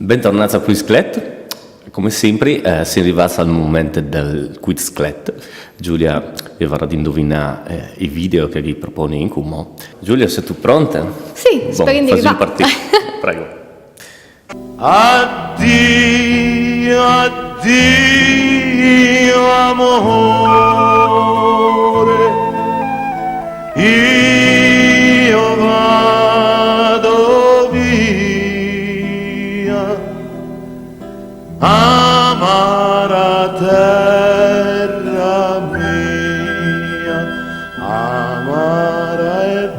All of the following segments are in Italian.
Bentornati a Quizlet. Come sempre si arriva al momento del Quizlet. Giulia vi vorrà di indovinare i video che vi propone in Cumo. Giulia, sei tu pronta? Sì, spero di arrivare. Partire. Prego. Addio, addio amore, io vado via, amara terra mia, amara e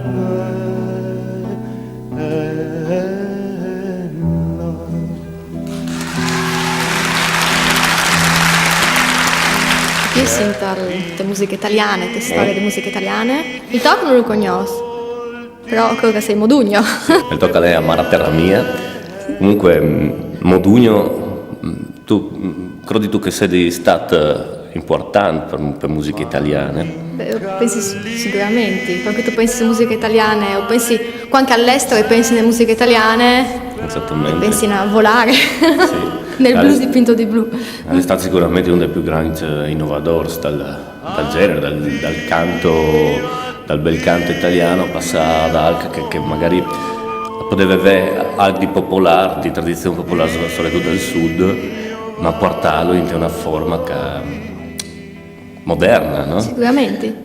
Io sento le musiche italiane, le storie di musiche italiane. Il tocco non lo conosco, però credo che sei Modugno. Mi tocca a lei, amara terra mia. Comunque, Modugno, credi tu che sei stato importante per musiche italiane? Beh, pensi sicuramente, quando tu pensi alle musiche italiane o pensi anche all'estero e pensi alle musiche italiane, esattamente. pensi a volare. Sì. Nel blues dipinto di blu. È stato sicuramente uno dei più grandi innovatori dal genere, dal canto, dal bel canto italiano, passa ad altre che magari poteva avere alti popolari, di tradizione popolare soprattutto del sud, ma portarlo in una forma moderna, no? Sicuramente.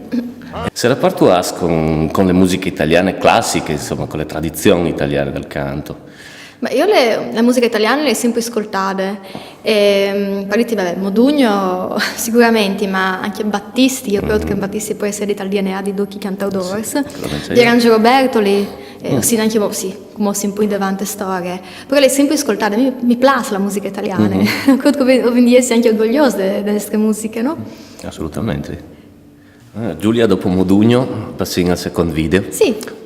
Se rapportas con le musiche italiane classiche, insomma, con le tradizioni italiane del canto. Ma io la musica italiana le ho sempre ascoltate, pariti, vabbè, Modugno sicuramente, ma anche Battisti, io credo che Battisti può essere dal DNA di Ducchi Cantadores, Sì, di Angelo Bertoli, sì, anche sì, come sempre in davanti storie, però le ho sempre ascoltate, mi piace la musica italiana, credo che ho di essere anche orgogliosa delle nostre musiche, no? Assolutamente. Giulia, dopo Modugno, passiamo al secondo video. Sì.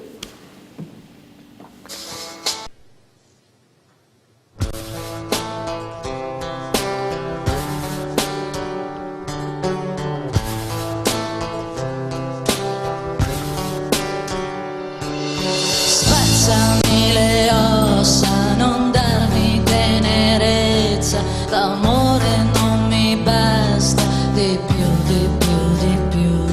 Spezzami le ossa, non darmi tenerezza, l'amore non mi basta, di più, di più, di più.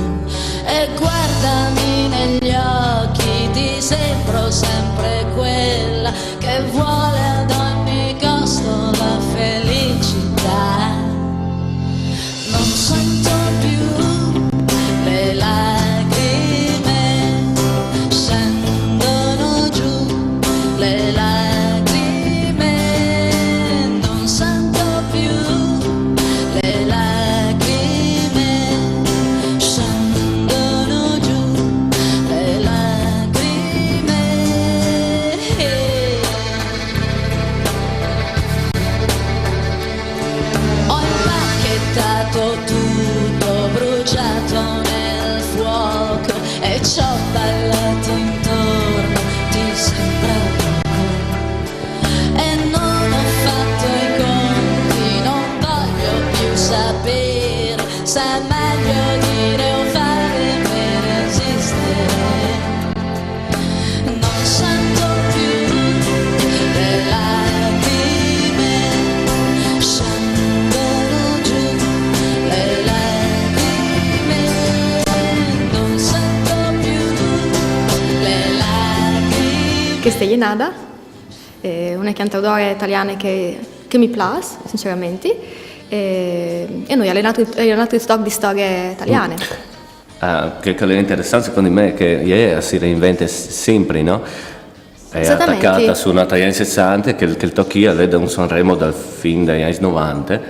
E guardami negli occhi, ti sembro sempre quella che vuole ad ogni costo la felicità. Non sento più le lacrime, scendono giù le lacrime, non sento più le lacrime, scendono giù le lacrime. Ho impacchettato tutto, bruciato nel fuoco e ci ho ballato intorno, ti sembra poco? E non ho fatto i conti, non voglio più sapere se è meglio dire o fare per esistere. Non sento più le lacrime, scendono giù le lacrime, non sento più le lacrime. Castellanada, una cantautore italiana che mi piace, sinceramente, e noi abbiamo allenato il stock di storie italiane. Che è interessante secondo me è che lei si reinventa sempre, no? È attaccata su una Italiana 60 che il tocchia lei da un Sanremo dal film degli anni 90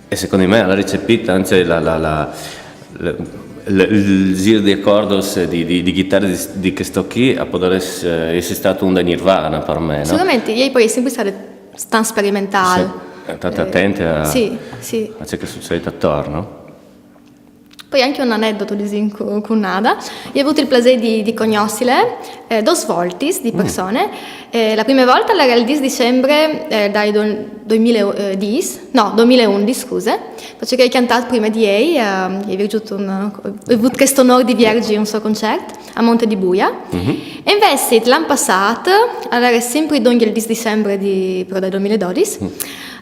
e secondo me ha recepito anche il giro di accordos di chitarre di questo qui a poter essere stato un da Nirvana per me, no? Sicuramente, lei poi è sempre stata sperimentale. Sì, state attenti a sì. a ciò che succede attorno. Poi anche un aneddoto con Nada. Io ho avuto il piacere di conoscerla dos voltis di persone. La prima volta era il 10 dicembre del 2011, scuse, perché ho cantato prima di lei, ho avuto questo onore di viaggiare un suo concerto a Monte di Buia. E invece l'anno passato, era sempre il 10 dicembre però del 2012,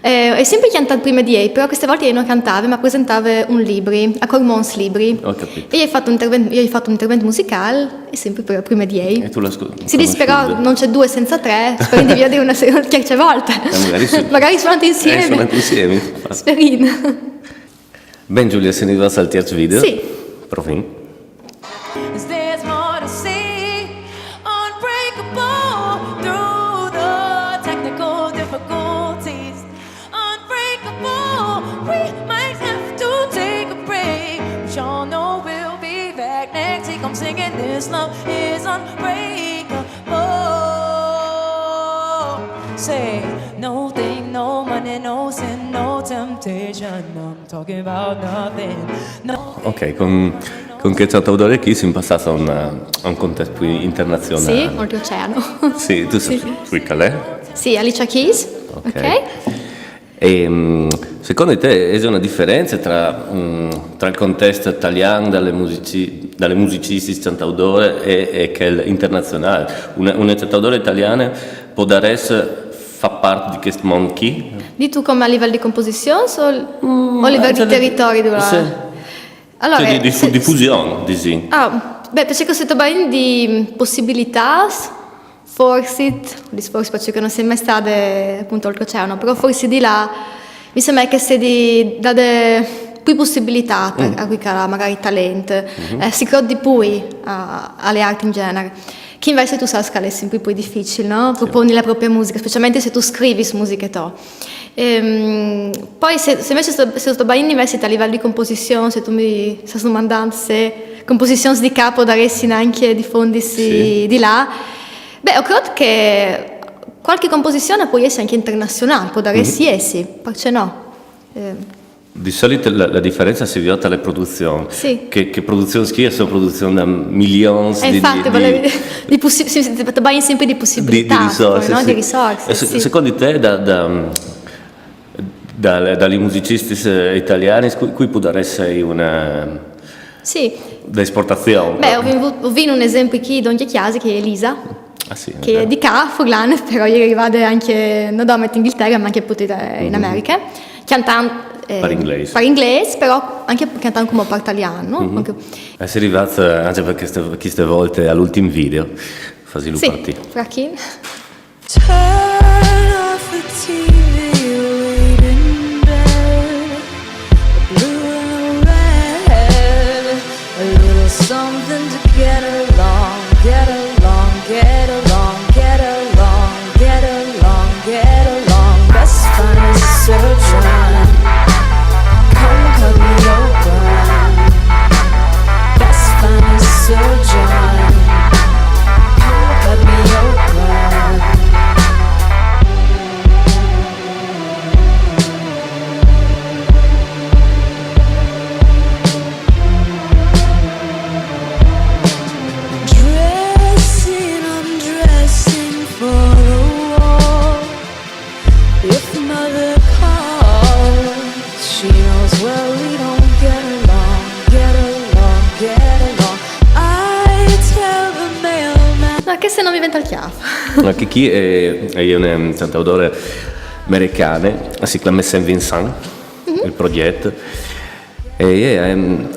ho sempre cantato prima di lei, però queste volte io non cantavo, ma presentavo un libro, a Cormons Libri. Ho capito. E io ho fatto un intervento musicale, e sempre prima di lei. E tu l'ascolti? Si dice però non c'è due senza tre, spero di dire una certe volte. Magari suonate insieme. Suonate insieme. Sperino. Ben Giulia, se ne va al terzo video? Sì. Profin. There's more to see, unbreakable through the technical difficulties. Unbreakable, we might have to take a break, but y'all know we'll be back next week. I'm singing this love is unbreakable. Say, no thing, no money, no sin, no temptation. I'm talking about nothing. No. Ok, con che cantautore qui si è passato a un contesto più internazionale. Sì, oltreoceano. Sì, tu sai qual è? Sì, Alicia Keys. Ok. E secondo te c'è una differenza tra il contesto italiano dalle musicisti cantautori e quello internazionale? Un cantautore italiano può essere fa parte di questo mondo qui? Di tu come a livello di composizione o a livello di territorio? Sì. Allora, Cioè di diffusione, dici? Perché questo bene di possibilità, forse perché non sei mai stata appunto oltreoceano, però forse di là mi sembra che si dà più possibilità per a cui magari talento, si crede di più alle arti in genere. Che invece tu sai che è sempre più difficile, no? Proponi la propria musica, specialmente se tu scrivi su musiche to. Poi se invece sto bene invece a livello di composizione, se tu mi stai domandando se composizioni di capo daresti anche diffondersi di là, io credo che qualche composizione può essere anche internazionale, può daresti essi, perché no? Di solito la differenza si vede alle produzioni. Sì. Che produzioni schie sono produzioni da milioni infatti, vai sempre di possibilità, di risorse. no? Sì. Di risorse. Sì. Secondo te, dalle musicisti italiani, qui può essere una esportazione? Ho visto un esempio qui di Chiasi, che è Elisa. Sì, che è di qua, Furlan, però è arrivata anche non in Inghilterra, ma anche in America, cantando per inglese, però anche cantando come per italiano. No? Si è arrivata anche per queste volte all'ultimo video, fasi sì, partire. fra chi? Turn off the TV, laid in bed, blue and red, a little something to get along, get along, get along, get along, get along, get along. Best find a surgeon, come cut me open. Best find a surgeon, come cut me open. Undressing for the wall. If mother calls, she knows well we don't get along, get along, get along. I tell the mailman. No, che se non mi venta il chiaffo. Anche chi è un cantautore americano, si chiama Saint Vincent, il progetto, e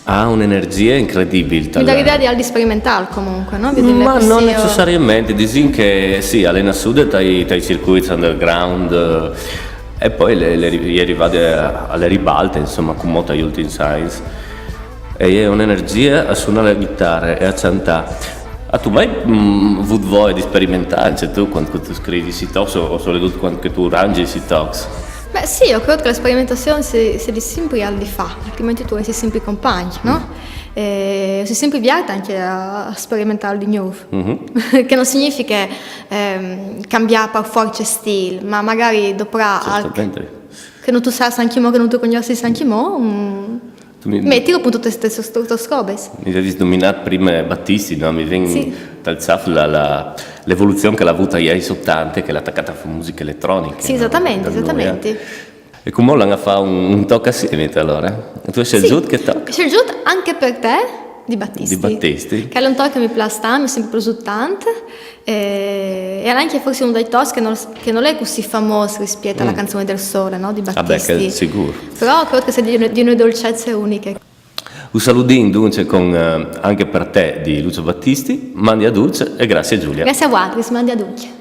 ha un'energia incredibile. Mi dà l'idea di aldi sperimentale comunque, no? Ma non necessariamente, dicono che sì, allena sud dai circuiti underground e poi è arrivata alle ribalte, insomma, con molta ultim size. E è un'energia a suonare la chitarra e a cantare. Tu mai avuto voglia di sperimentare, cioè tu quando tu scrivi si talks o soprattutto quando tu arrangi si talks? Beh sì, io credo che la sperimentazione si di sempre al di fa, altrimenti tu sei sempre compagni, no? E si sempre avviata anche a sperimentare di nuovo, che non significa cambiare per forza stile, ma magari dopo che non tu sai anche mo, che non tu conosci anche mo, metti appunto queste scopes. Mi avevi nominato prima Battisti, no? Mi viene tal Zaf l'evoluzione che l'ha avuta ieri sottante, che l'ha attaccata a musica elettronica. Sì, esattamente, da lui, esattamente. E come l'hanno fatto un tocco assieme allora? E tu hai scelto che tocca? Ho scelto anche per te di Battisti. Di Battisti. Che è un tocco che mi piace tanto, mi è sempre piaciuto tanto. E anche forse uno dei tocchi che non è così famoso rispetto alla canzone del sole, no? Di Battisti. Vabbè, che sicuro. Però credo che sia di una dolcezze uniche. Un salutino dunque anche per te di Lucio Battisti, mandi a Dulce e grazie Giulia. Grazie a voi, mandi a Duce.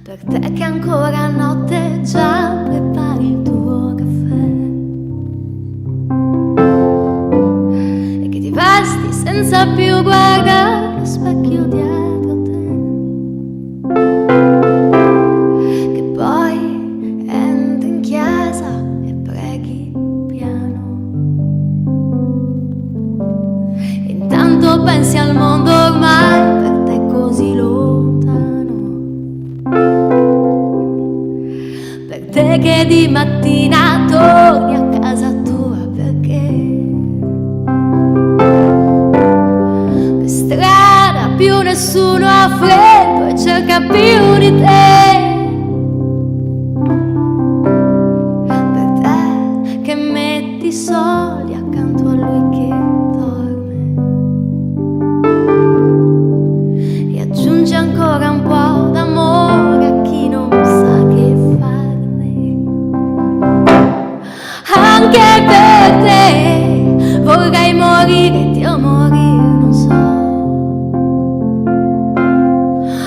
Per te che ancora a notte già prepari il tuo caffè e che ti vesti senza più guardare lo specchio dietro te, che poi entri in chiesa e preghi piano e intanto pensi al mondo ormai per te così lontano. Per te che di mattina torni a casa tua perché per strada più nessuno ha freddo e cerca più di te. Per te che metti i soldi accanto a lui che dorme e aggiungi ancora un po' d'amore a chi non sa che farne. Anche per te vorrei morire, Dio morire, non so.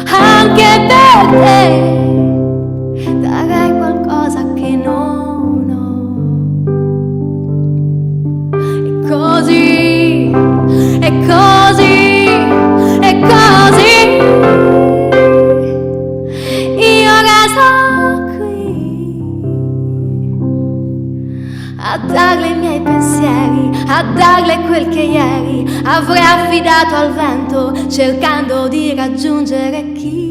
Anche per te darei qualcosa che non ho. E così, e così, e così io resto qui a darle i miei pensieri, a darle quel che ieri avrei affidato al vento, cercando di raggiungere chi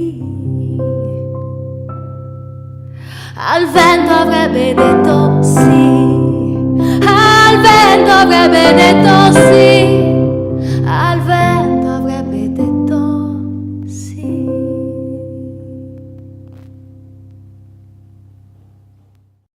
al vento avrebbe detto sì, al vento avrebbe detto sì.